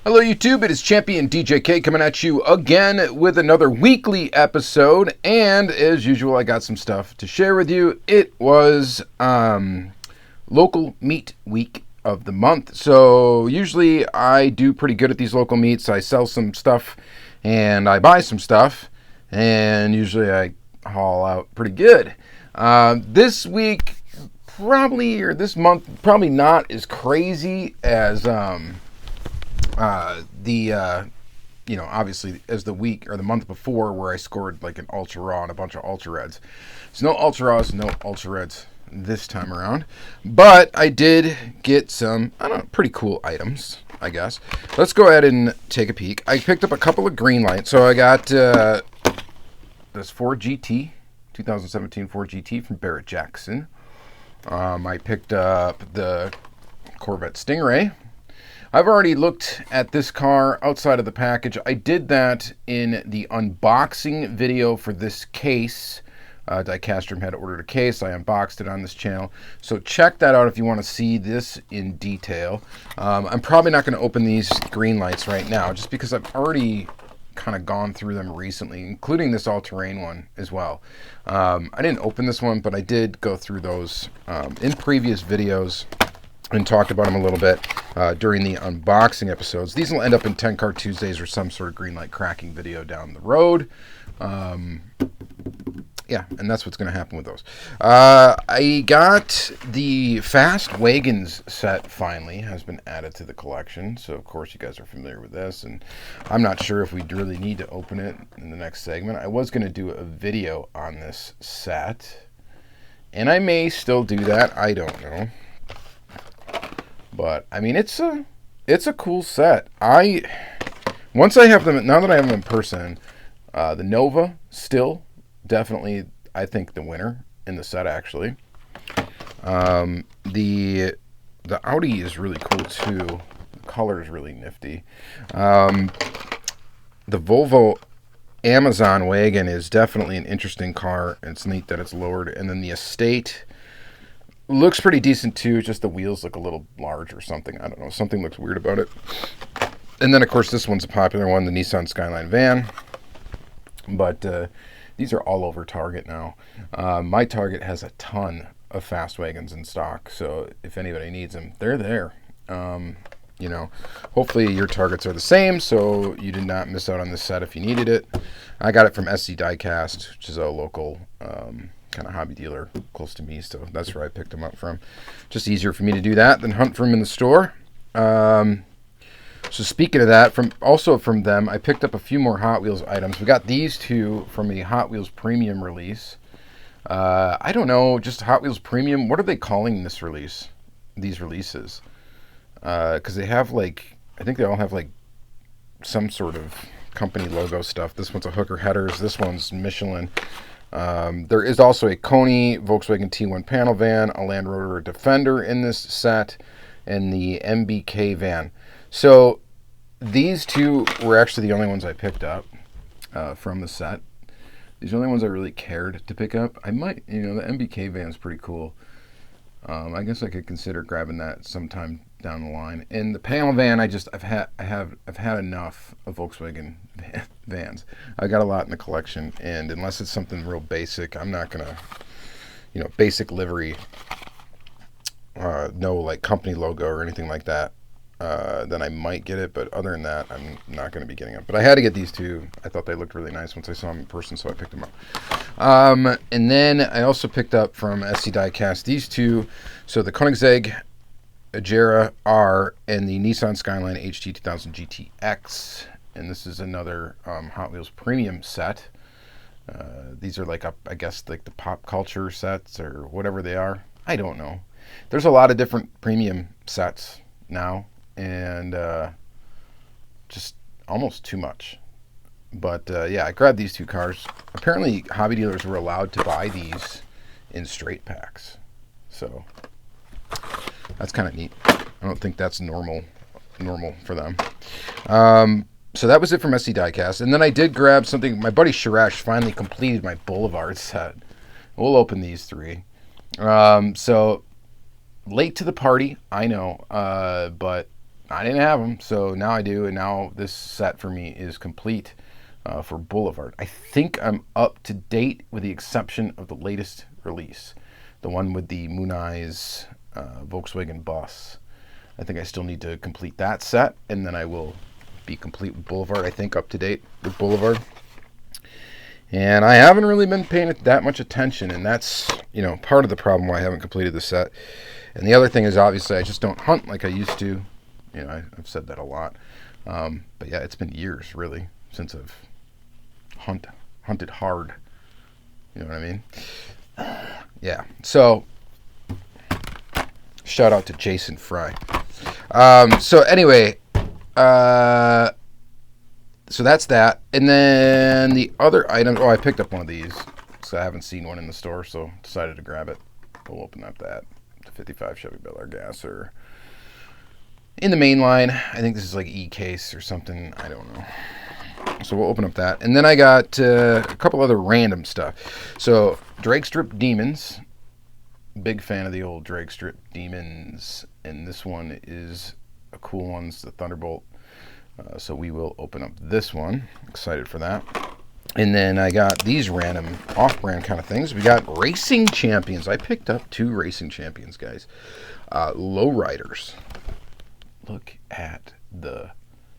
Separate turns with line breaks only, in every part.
Hello YouTube, it is Championdjk coming at you again with another weekly episode, and as usual I got some stuff to share with you. It was local meat week of the month, so usually I do pretty good at these local meets. I sell some stuff and I buy some stuff, and usually I haul out pretty good. This week probably, or this month, probably not as crazy as obviously as the week or the month before, where I scored like an ultra raw and a bunch of ultra reds. So no ultra raws, no ultra reds this time around, but I did get some, pretty cool items, I guess. Let's go ahead and take a peek. I picked up a couple of green lights. So I got this Ford GT, 2017 Ford GT from Barrett Jackson. I picked up the Corvette Stingray. I've already looked at this car outside of the package. I did that in the unboxing video for this case. Diecast had ordered a case. I unboxed it on this channel. So check that out if you want to see this in detail. I'm probably not going to open these green lights right now, just because I've already kind of gone through them recently, including this all-terrain one as well. I didn't open this one, but I did go through those in previous videos and talked about them a little bit during the unboxing episodes. These will end up in 10 Card Tuesdays or some sort of green light cracking video down the road. Yeah, and that's what's going to happen with those. I got the Fast Wagons set finally, has been added to the collection. So, of course, you guys are familiar with this. And I'm not sure if we really need to open it in the next segment. I was going to do a video on this set, and I may still do that. I don't know. But, I mean, it's a cool set. Once I have them, now that I have them in person, the Nova still definitely, I think, the winner in the set, actually. The Audi is really cool too. The color is really nifty. The Volvo Amazon wagon is definitely an interesting car. It's neat that it's lowered. And then the Estate looks pretty decent too. Just the wheels look a little large or something. I don't know. Something looks weird about it. And then, of course, this one's a popular one, the Nissan Skyline van. But these are all over Target now. My Target has a ton of Fast Wagons in stock, so if anybody needs them, they're there. Hopefully your Targets are the same, so you did not miss out on this set if you needed it. I got it from Diecast, which is a local kind of hobby dealer close to me, so that's where I picked them up from. Just easier for me to do that than hunt for them in the store. So speaking of that, from them, I picked up a few more Hot Wheels items. We got these two from a Hot Wheels Premium release. I don't know, just Hot Wheels Premium. What are they calling this release? These releases? Because they have I think they all have some sort of company logo stuff. This one's a Hooker Headers. This one's Michelin. There is also a Coney Volkswagen T1 panel van, a Land Rover Defender in this set, and the MBK van. So these two were actually the only ones I picked up from the set. These are the only ones I really cared to pick up. I might, the MBK van's pretty cool. I guess I could consider grabbing that sometime down the line. And the panel van, I've had enough of Volkswagen vans. I got a lot in the collection, and unless it's something real basic, I'm not gonna, basic livery, no company logo or anything like that. Then I might get it, but other than that, I'm not going to be getting it. But I had to get these two. I thought they looked really nice once I saw them in person, so I picked them up. And then I also picked up from Diecast these two. So the Koenigsegg Agera R and the Nissan Skyline HT 2000 GTX. And this is another Hot Wheels Premium set. These are I guess the pop culture sets or whatever they are. I don't know. There's a lot of different premium sets now. And just almost too much. But I grabbed these two cars. Apparently hobby dealers were allowed to buy these in straight packs, so that's kind of neat. I don't think that's normal for them. So that was it from Diecast. And then I did grab something. My buddy Shirash finally completed my Boulevard set. We'll open these three. So late to the party, I know, but I didn't have them, so now I do, and now this set for me is complete for Boulevard. I think I'm up to date with the exception of the latest release, the one with the Moon Eyes Volkswagen bus. I think I still need to complete that set, and then I will be complete with Boulevard. I think up to date with Boulevard. And I haven't really been paying it that much attention, and that's, part of the problem why I haven't completed the set. And the other thing is, obviously, I just don't hunt like I used to. I've said that a lot. But yeah, it's been years, really, since I've hunted hard. You know what I mean? Yeah. So, shout out to Jason Fry. So anyway, so that's that. And then the other item, I picked up one of these. So I haven't seen one in the store, so decided to grab it. We'll open up that. The 55 Chevy Bel Air Gasser. In the main line. I think this is like E-case or something. I don't know. So we'll open up that. And then I got a couple other random stuff. So Drag Strip Demons. Big fan of the old Drag Strip Demons. And this one is a cool one. It's the Thunderbolt. So we will open up this one. Excited for that. And then I got these random off-brand kind of things. We got Racing Champions. I picked up 2 Racing Champions, guys. Lowriders. Look at the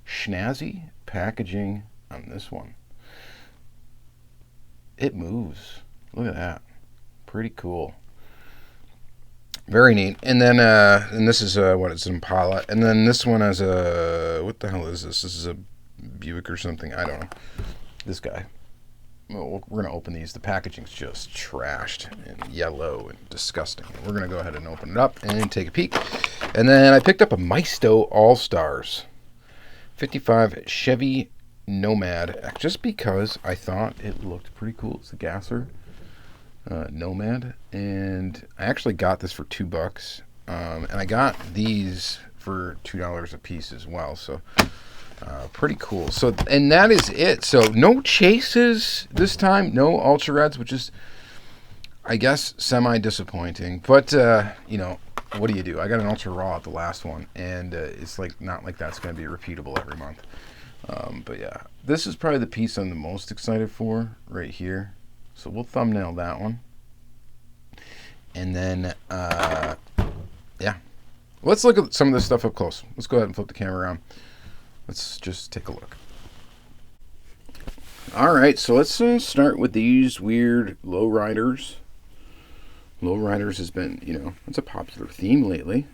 snazzy packaging on this one. It moves. Look at that. Pretty cool. Very neat. And then, and this is it's an Impala. And then this one has what the hell is this? This is a Buick or something. I don't know. This guy. Well, we're going to open these. The packaging's just trashed and yellow and disgusting. We're going to go ahead and open it up and take a peek. And then I picked up a Maisto All-Stars 55 Chevy Nomad, just because I thought it looked pretty cool. It's a gasser. Nomad, and I actually got this for $2, and I got these for $2 a piece as well, so pretty cool. So, and that is it. So no chases this time, no ultra reds, which is, I guess, semi disappointing, but what do you do? I got an ultra raw at the last one, and it's like not like that's going to be repeatable every month. But yeah, this is probably the piece I'm the most excited for right here. So we'll thumbnail that one. And then, yeah. Let's look at some of this stuff up close. Let's go ahead and flip the camera around. Let's just take a look. All right, so let's start with these weird lowriders. Lowriders has been, it's a popular theme lately.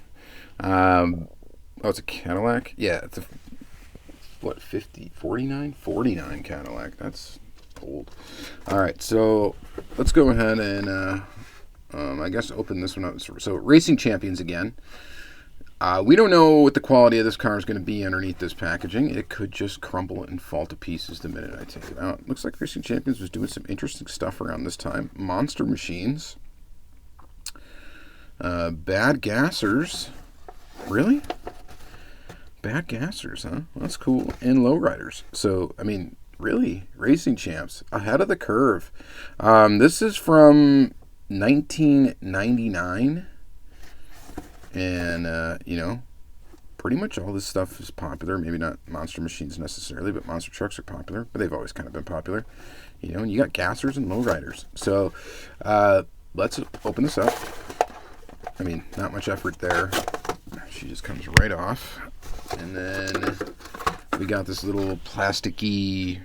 It's a Cadillac? Yeah, it's a, 49 Cadillac. That's old. All right, so let's go ahead and I guess open this one up. So Racing Champions again. We don't know what the quality of this car is going to be underneath this packaging. It could just crumble and fall to pieces the minute I take it out. Looks like Racing Champions was doing some interesting stuff around this time. Monster Machines. Bad Gassers. Really? Bad Gassers, huh? Well, that's cool. And Lowriders. So, I mean, really, Racing Champs, ahead of the curve. This is from 1999. And, pretty much all this stuff is popular. Maybe not Monster Machines necessarily, but monster trucks are popular. But they've always kind of been popular. And you got Gassers and Lowriders. So, let's open this up. I mean, not much effort there. She just comes right off. And then we got this little plasticky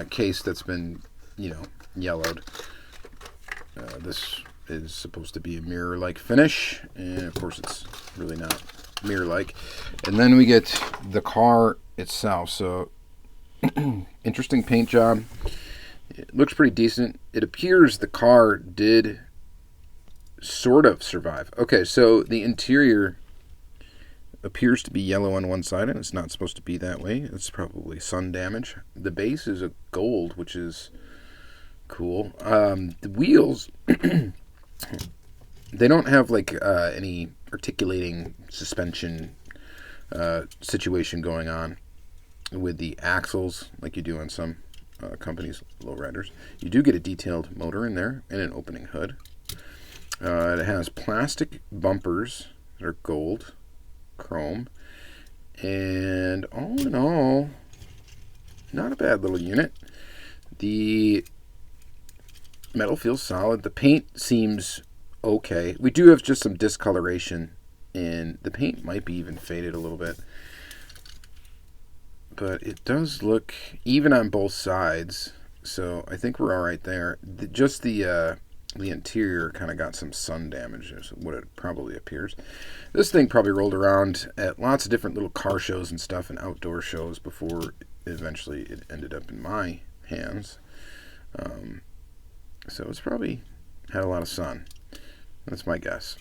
case that's been, yellowed. This is supposed to be a mirror-like finish, and of course it's really not mirror-like. And then we get the car itself. So, interesting paint job. It looks pretty decent. It appears the car did sort of survive. Okay, so the interior appears to be yellow on one side, and it's not supposed to be that way. It's probably sun damage. The base is a gold, which is cool. The wheels, they don't have like any articulating suspension situation going on with the axles like you do on some companies' lowriders. You do get a detailed motor in there and an opening hood. It has plastic bumpers that are gold, chrome, And all in all, not a bad little unit. The metal feels solid. The paint seems okay. We do have just some discoloration, and the paint might be even faded a little bit. But it does look even on both sides, so I think we're all right there. Just the interior kind of got some sun damage, is what it probably appears. This thing probably rolled around at lots of different little car shows and stuff and outdoor shows before eventually it ended up in my hands. So it's probably had a lot of sun. That's my guess.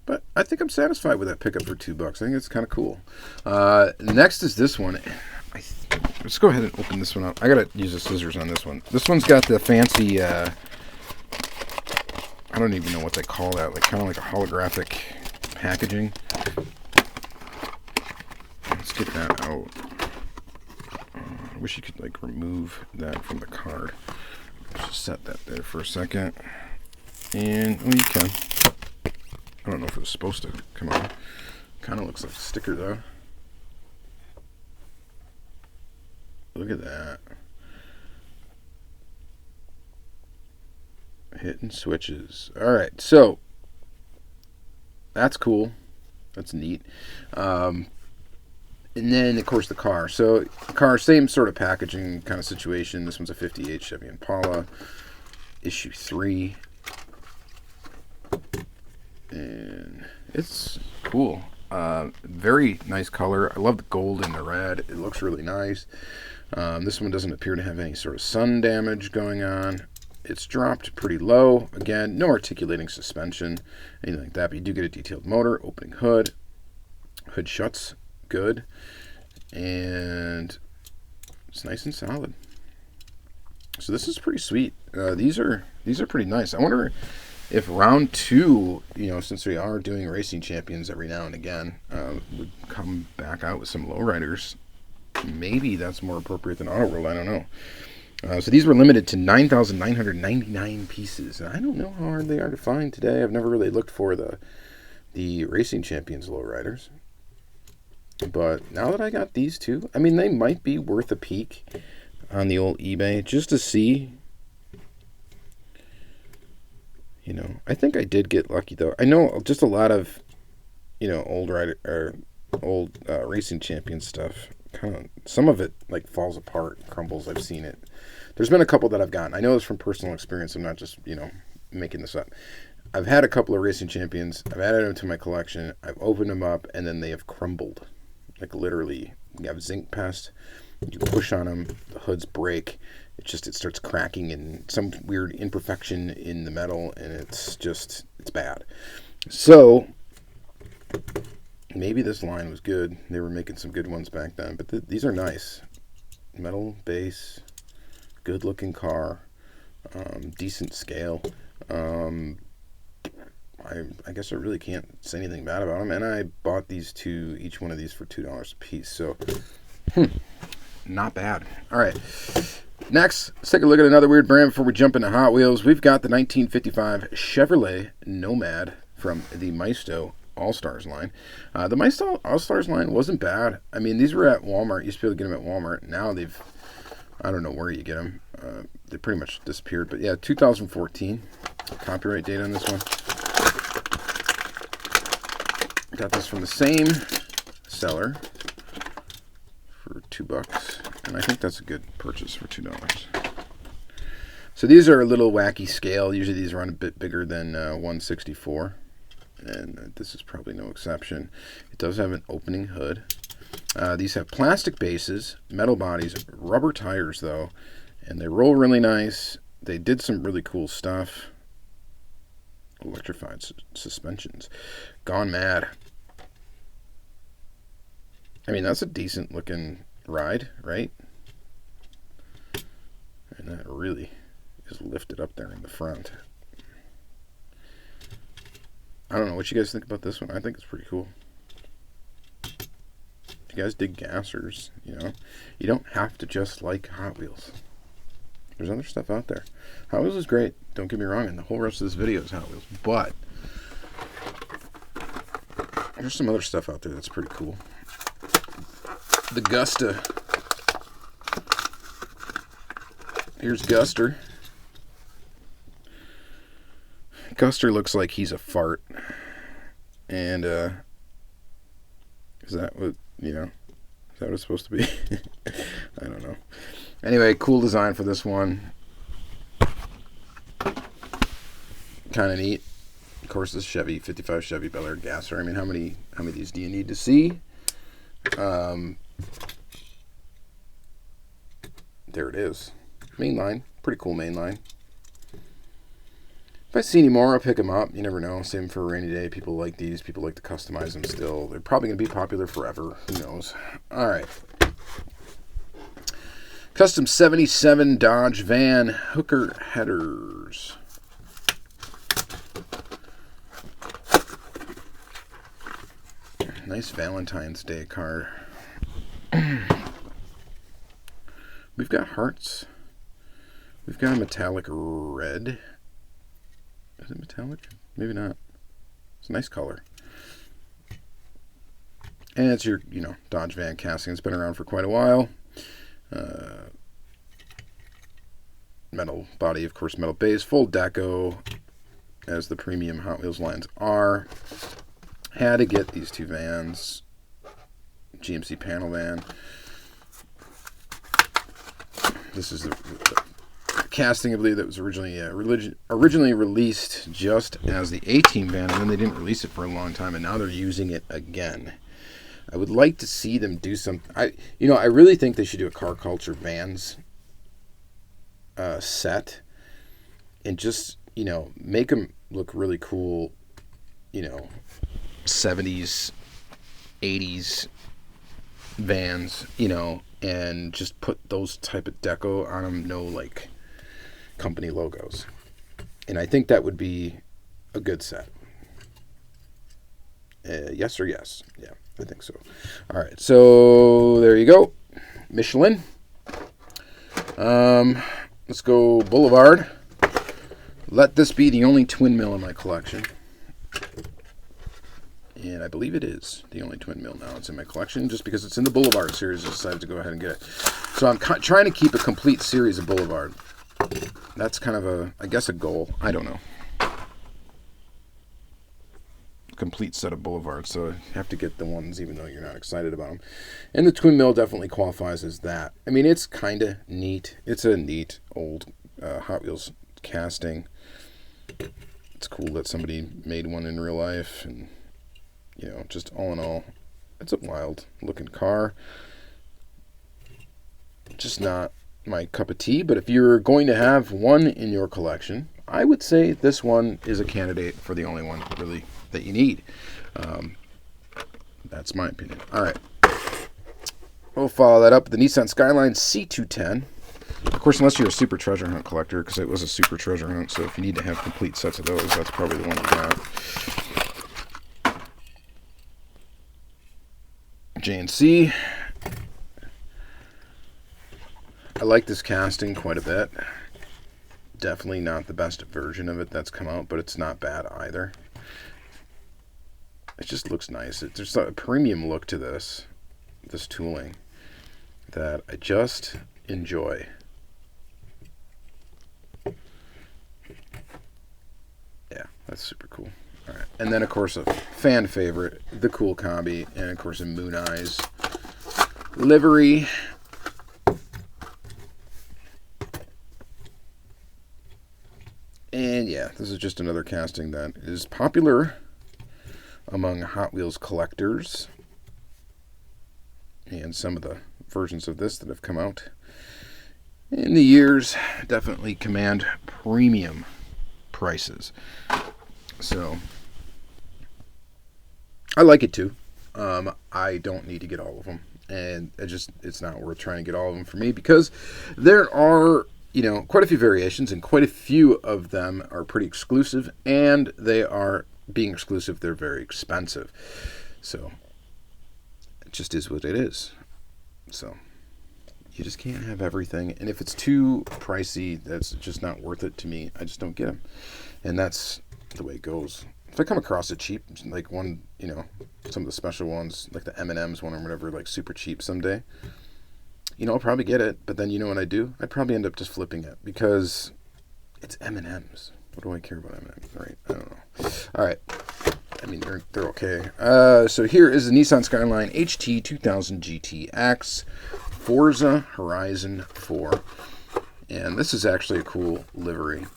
But I think I'm satisfied with that pickup for $2. I think it's kind of cool. Next is this one. Let's go ahead and open this one up. I gotta use the scissors on this one. This one's got the fancy, I don't even know what they call that, like kind of like a holographic packaging. Let's get that out. I wish you could like remove that from the card. Let's just set that there for a second. And, oh, you can. I don't know if it was supposed to come on. Kind of looks like a sticker, though. Look at that. Hitting switches. Alright, so that's cool. That's neat. And then, of course, the car. So, the car, same sort of packaging kind of situation. This one's a 58 Chevy Impala. Issue 3. And it's cool. Very nice color. I love the gold and the red. It looks really nice. This one doesn't appear to have any sort of sun damage going on. It's dropped pretty low. Again, no articulating suspension, anything like that. But you do get a detailed motor, opening hood. Hood shuts good. And it's nice and solid. So this is pretty sweet. These are pretty nice. I wonder if round 2, since we are doing racing champions every now and again, would come back out with some lowriders. Maybe that's more appropriate than Auto World. I don't know. So these were limited to 9,999 pieces. And I don't know how hard they are to find today. I've never really looked for the racing champions lowriders. But now that I got these two, I mean, they might be worth a peek on the old eBay just to see. I think I did get lucky, though. I know just a lot of, old racing champion stuff. Some of it like falls apart, crumbles. I've seen it. There's been a couple that I've gotten. I know it's from personal experience. I'm not just making this up. I've had a couple of racing champions. I've added them to my collection. I've opened them up, and then they have crumbled. Like literally, you have zinc pest. You push on them, the hoods break. It starts cracking and some weird imperfection in the metal, and it's bad. So maybe this line was good. They were making some good ones back then, but these are nice. Metal base, good looking car, decent scale. I guess I really can't say anything bad about them. And I bought each one of these for $2 a piece. So, not bad. All right. Next, let's take a look at another weird brand before we jump into Hot Wheels. We've got the 1955 Chevrolet Nomad from the Maisto All-Stars line. The Maisto All-Stars line wasn't bad. I mean, these were at Walmart. You used to be able to get them at Walmart. Now I don't know where you get them. They pretty much disappeared. But yeah, 2014. Copyright date on this one. Got this from the same seller for $2. And I think that's a good purchase for $2. So these are a little wacky scale. Usually these run a bit bigger than 1/64. And this is probably no exception. It does have an opening hood. These have plastic bases, metal bodies, rubber tires though. And they roll really nice. They did some really cool stuff. Electrified suspensions. Gone mad. I mean, that's a decent looking ride, right? And that really is lifted up there in the front. I don't know what you guys think about this one. I think it's pretty cool. If you guys dig gassers, you don't have to just like Hot Wheels. There's other stuff out there. Hot Wheels is great. Don't get me wrong, and the whole rest of this video is Hot Wheels. But there's some other stuff out there that's pretty cool. the Gusta. Here's Guster. Guster looks like he's a fart. And, is that what, is that what it's supposed to be? I don't know. Anyway, cool design for this one. Kind of neat. Of course, this Chevy, 55 Chevy Bel Air gasser. I mean, how many of these do you need to see? There it is. Mainline. Pretty cool mainline. If I see any more, I'll pick them up. You never know. Save them for a rainy day. People like these. People like to customize them still. They're probably going to be popular forever. Who knows? All right. Custom 77 Dodge Van hooker headers. Nice Valentine's Day card. We've got hearts. We've got a metallic red. Is it metallic? Maybe not. It's a nice color. And it's your, Dodge Van casting. It's been around for quite a while. Metal body, of course, metal base. Full deco, as the premium Hot Wheels lines are. Had to get these two vans. GMC panel van. This is the casting, I believe, that was originally released just as the A-Team van, and then they didn't release it for a long time, and now they're using it again. I would like to see them do something. I really think they should do a Car Culture Vans set, and just, make them look really cool, 70s, 80s vans, and just put those type of deco on them, no, company logos. And I think that would be a good set. Yes or yes? Yeah, I think so. All right, so there you go. Michelin. Let's go Boulevard. Let this be the only twin mill in my collection. And I believe it is the only twin mill now. It's in my collection. Just because it's in the Boulevard series, I decided to go ahead and get it. So I'm trying to keep a complete series of Boulevard. That's kind of I guess a goal. I don't know. Complete set of Boulevard. So you have to get the ones even though you're not excited about them. And the twin mill definitely qualifies as that. I mean, it's kind of neat. It's a neat old Hot Wheels casting. It's cool that somebody made one in real life, and just all in all, it's a wild looking car. Just not my cup of tea, but if you're going to have one in your collection, I would say this one is a candidate for the only one really that you need. That's my opinion. All right. We'll follow that up with the Nissan Skyline C210. Of course, unless you're a Super Treasure Hunt collector, because it was a Super Treasure Hunt, so if you need to have complete sets of those, that's probably the one you got. JNC. I like this casting quite a bit. Definitely not the best version of it that's come out, but it's not bad either. It just looks nice. There's a premium look to this tooling that I just enjoy. Yeah, that's super cool. All right, and then of course a fan favorite, the Cool Combi, and of course a Moon Eyes livery. And yeah, this is just another casting that is popular among Hot Wheels collectors, and some of the versions of this that have come out in the years definitely command premium prices. So I like it too. I don't need to get all of them, and it's not worth trying to get all of them for me, because there are quite a few variations, and quite a few of them are pretty exclusive, and they are, being exclusive, they're very expensive. So it just is what it is. So you just can't have everything, and if it's too pricey, that's just not worth it to me. I just don't get them, and that's the way it goes. if I come across a cheap, like one, some of the special ones, like the M&M's one or whatever, like super cheap someday, I'll probably get it. But then you know what I do? I'd probably end up just flipping it because it's M&M's. What do I care about M&M's? Right? I don't know. All right. I mean, they're okay. So here is the Nissan Skyline HT 2000 GTX Forza Horizon 4. And this is actually a cool livery.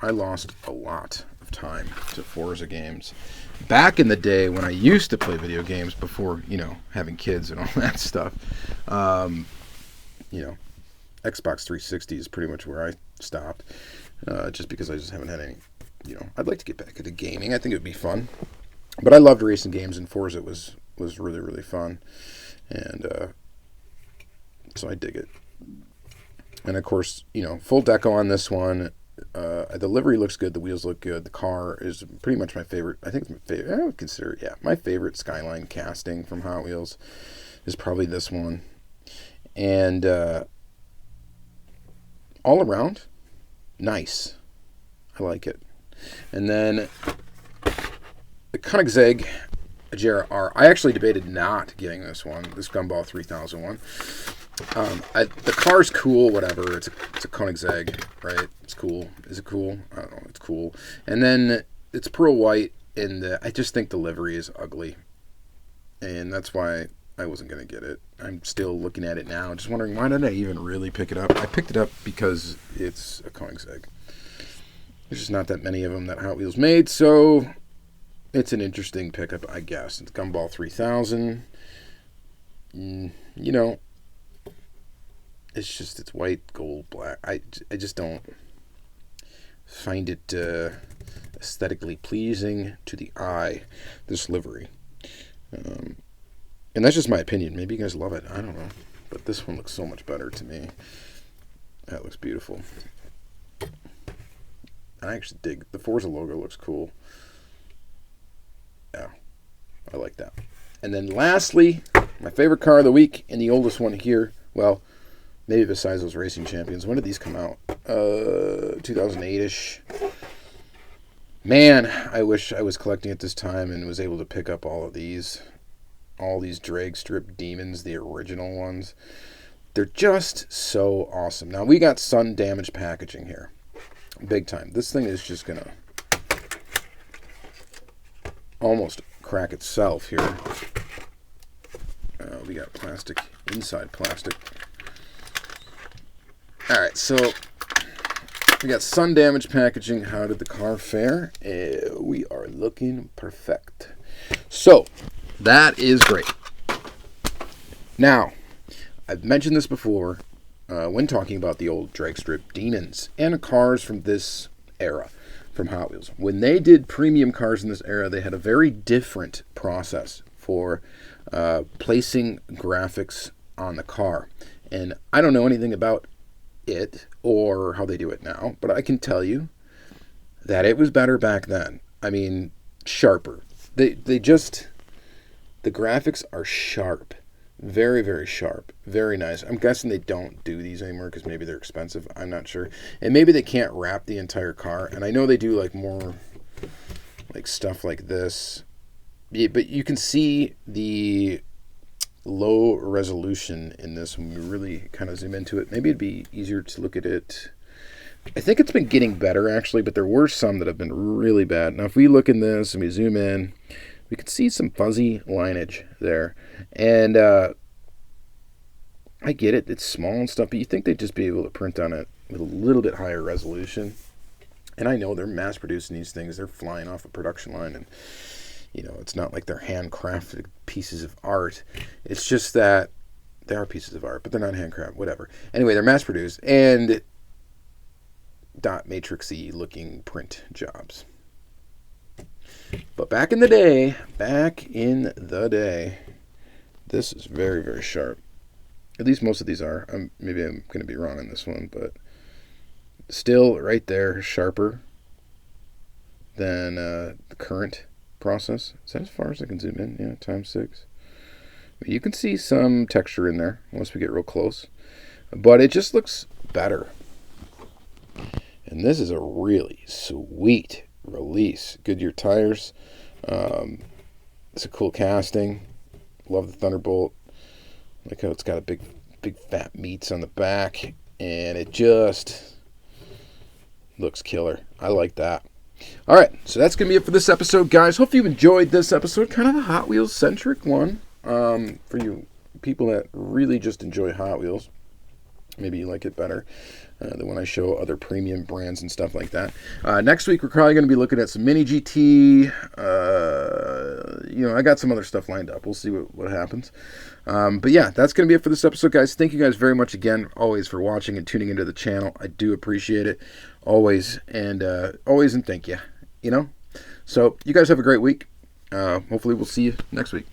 I lost a lot of time to Forza games back in the day when I used to play video games before, having kids and all that stuff. Xbox 360 is pretty much where I stopped, just because I just haven't had any, I'd like to get back into gaming. I think it would be fun. But I loved racing games, and Forza was really, really fun. And so I dig it. And of course, full deco on this one. The livery looks good. The wheels look good. The car is pretty much my favorite. I think it's my favorite. I would consider it, my favorite Skyline casting from Hot Wheels is probably this one. And all around, nice. I like it. And then the Koenigsegg Agera R. I actually debated not getting this one, this Gumball 3000 one. The car's cool, whatever. It's a Koenigsegg, right? It's cool. Is it cool? I don't know. It's cool. And then it's pearl white, and I just think the livery is ugly. And that's why I wasn't going to get it. I'm still looking at it now, just wondering, why did I even really pick it up? I picked it up because it's a Koenigsegg. There's just not that many of them that Hot Wheels made, so it's an interesting pickup, I guess. It's Gumball 3000. It's white, gold, black. I just don't find it aesthetically pleasing to the eye, this livery. And that's just my opinion. Maybe you guys love it. I don't know. But this one looks so much better to me. That looks beautiful. I actually dig. The Forza logo looks cool. Yeah, I like that. And then lastly, my favorite car of the week, and the oldest one here. Well, maybe besides those Racing Champions. When did these come out? 2008-ish. Man, I wish I was collecting at this time and was able to pick up all these drag strip demons, the original ones. They're just so awesome. Now, we got sun damage packaging here. Big time. This thing is just going to almost crack itself here. We got plastic, inside plastic. Alright, so we got sun damage packaging. How did the car fare? We are looking perfect. So, that is great. Now, I've mentioned this before when talking about the old drag strip demons and cars from this era from Hot Wheels. When they did premium cars in this era, they had a very different process for placing graphics on the car. And I don't know anything about it or how they do it now, but I can tell you that it was better back then. I mean, sharper. The graphics are sharp. Very, very sharp. Very nice. I'm guessing they don't do these anymore because maybe they're expensive. I'm not sure. And maybe they can't wrap the entire car. And I know they do like more like stuff like this. Yeah, but you can see the low resolution in this when we really kind of zoom into it. Maybe it'd be easier to look at it. I think it's been getting better actually, but there were some that have been really bad. Now if we look in this and we zoom in, we can see some fuzzy lineage there. And I get it, it's small and stuff, but you think they'd just be able to print on it with a little bit higher resolution. And I know they're mass producing these things, they're flying off a production line, and it's not like they're handcrafted pieces of art. It's just that they are pieces of art, but they're not handcrafted, whatever. Anyway, they're mass produced and dot matrixy looking print jobs. But back in the day, this is very, very sharp. At least most of these are. Maybe I'm going to be wrong on this one, but still right there, sharper than the current process. Is that as far as I can zoom in? Yeah, times 6. You can see some texture in there once we get real close, but it just looks better. And this is a really sweet release. Goodyear tires. It's a cool casting. Love the Thunderbolt. Like how it's got a big fat meats on the back. And it just looks killer. I like that. All right, so that's going to be it for this episode, guys. Hope you enjoyed this episode. Kind of a Hot Wheels-centric one for you people that really just enjoy Hot Wheels. Maybe you like it better than when I show other premium brands and stuff like that. Next week, we're probably going to be looking at some Mini GT. I got some other stuff lined up. We'll see what happens. But yeah, that's going to be it for this episode, guys. Thank you guys very much again, always, for watching and tuning into the channel. I do appreciate it. Always and thank you. So you guys have a great week. Hopefully we'll see you next week.